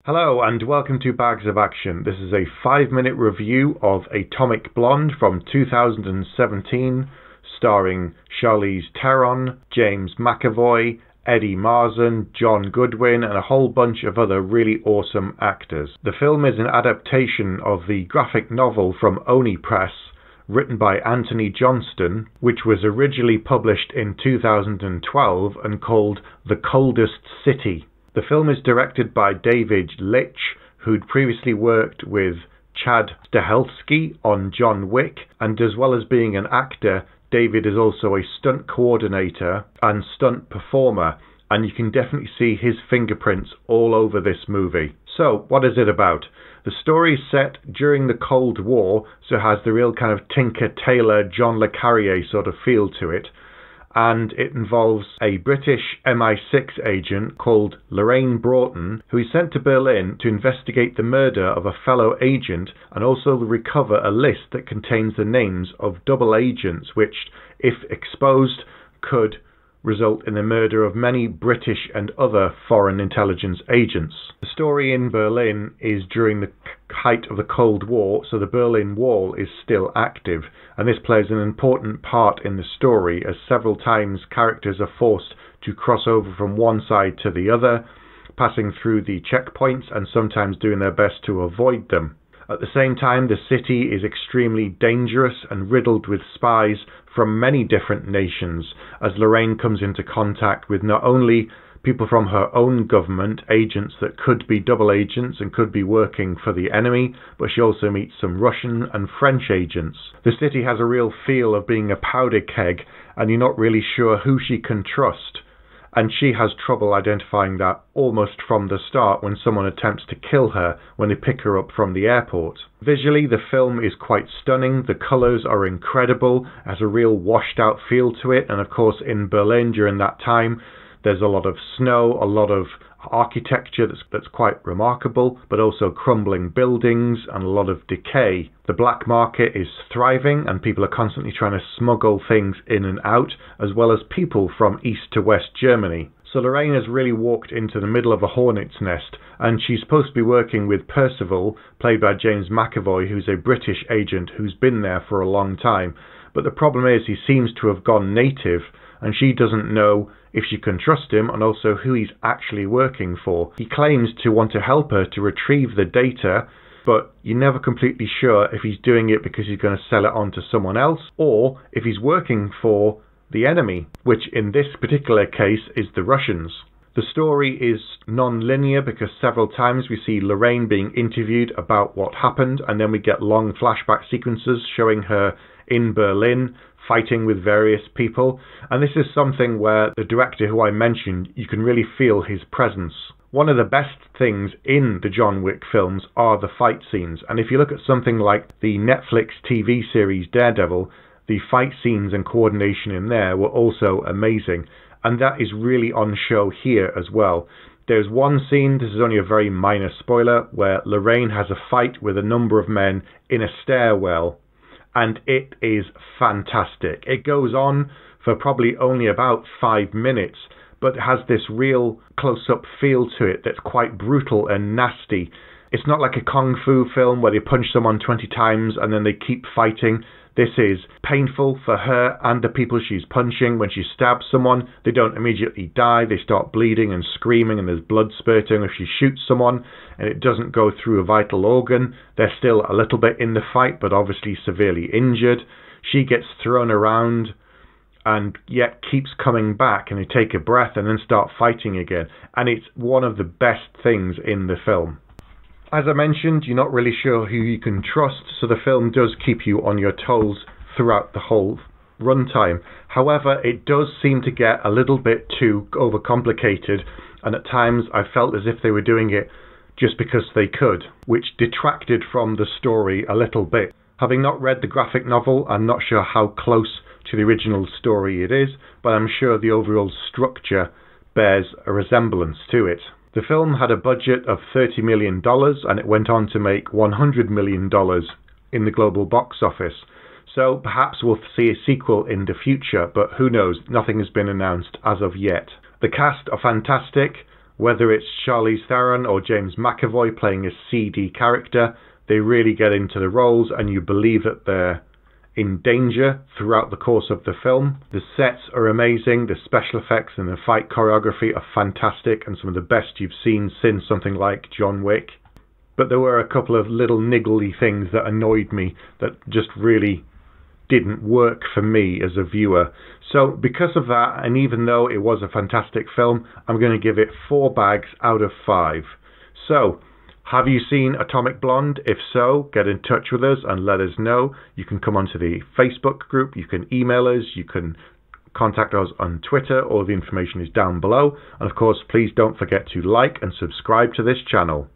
Hello and welcome to Bags of Action. This is a 5-minute review of Atomic Blonde from 2017, starring Charlize Theron, James McAvoy, Eddie Marsan, John Goodwin, and a whole bunch of other really awesome actors. The film is an adaptation of the graphic novel from Oni Press, written by Antony Johnston, which was originally published in 2012 and called The Coldest City. The film is directed by David Litch, who'd previously worked with Chad Stahelski on John Wick, and as well as being an actor, David is also a stunt coordinator and stunt performer, and you can definitely see his fingerprints all over this movie. So, what is it about? The story is set during the Cold War, so it has the real kind of Tinker Tailor, John le Carrier sort of feel to it. And it involves a British MI6 agent called Lorraine Broughton, who is sent to Berlin to investigate the murder of a fellow agent and also recover a list that contains the names of double agents which, if exposed, could result in the murder of many British and other foreign intelligence agents. The story in Berlin is during the height of the Cold War, so the Berlin Wall is still active, and this plays an important part in the story as several times characters are forced to cross over from one side to the other, passing through the checkpoints and sometimes doing their best to avoid them. At the same time, the city is extremely dangerous and riddled with spies from many different nations, as Lorraine comes into contact with not only people from her own government, agents that could be double agents and could be working for the enemy, but she also meets some Russian and French agents. The city has a real feel of being a powder keg, and you're not really sure who she can trust. And she has trouble identifying that almost from the start when someone attempts to kill her when they pick her up from the airport. Visually, the film is quite stunning. The colours are incredible, has a real washed out feel to it, and of course in Berlin during that time there's a lot of snow, a lot of architecture that's quite remarkable, but also crumbling buildings and a lot of decay. The black market is thriving and people are constantly trying to smuggle things in and out, as well as people from east to west Germany. So Lorraine has really walked into the middle of a hornet's nest, and she's supposed to be working with Percival, played by James McAvoy, who's a British agent who's been there for a long time. But the problem is he seems to have gone native, and she doesn't know if she can trust him and also who he's actually working for. He claims to want to help her to retrieve the data, but you're never completely sure if he's doing it because he's going to sell it on to someone else or if he's working for the enemy, which in this particular case is the Russians. The story is non-linear because several times we see Lorraine being interviewed about what happened, and then we get long flashback sequences showing her in Berlin fighting with various people, and this is something where the director who I mentioned, you can really feel his presence. One of the best things in the John Wick films are the fight scenes, and if you look at something like the Netflix TV series Daredevil, the fight scenes and coordination in there were also amazing, and that is really on show here as well. There's one scene, this is only a very minor spoiler, where Lorraine has a fight with a number of men in a stairwell, and it is fantastic. It goes on for probably only about 5 minutes, but it has this real close-up feel to it that's quite brutal and nasty. It's not like a kung fu film where they punch someone 20 times and then they keep fighting. This is painful for her and the people she's punching. When she stabs someone, they don't immediately die. They start bleeding and screaming and there's blood spurting. If she shoots someone and it doesn't go through a vital organ, they're still a little bit in the fight, but obviously severely injured. She gets thrown around and yet keeps coming back, and they take a breath and then start fighting again. And it's one of the best things in the film. As I mentioned, you're not really sure who you can trust, so the film does keep you on your toes throughout the whole runtime. However, it does seem to get a little bit too overcomplicated, and at times I felt as if they were doing it just because they could, which detracted from the story a little bit. Having not read the graphic novel, I'm not sure how close to the original story it is, but I'm sure the overall structure bears a resemblance to it. The film had a budget of $30 million and it went on to make $100 million in the global box office. So perhaps we'll see a sequel in the future, but who knows, nothing has been announced as of yet. The cast are fantastic. Whether it's Charlize Theron or James McAvoy playing a seedy character, they really get into the roles and you believe that they're in danger throughout the course of the film. The sets are amazing, the special effects and the fight choreography are fantastic and some of the best you've seen since something like John Wick. But there were a couple of little niggly things that annoyed me that just really didn't work for me as a viewer. So because of that, and even though it was a fantastic film, I'm going to give it 4 bags out of 5. So, have you seen Atomic Blonde? If so, get in touch with us and let us know. You can come onto the Facebook group, you can email us, you can contact us on Twitter. All the information is down below. And of course, please don't forget to like and subscribe to this channel.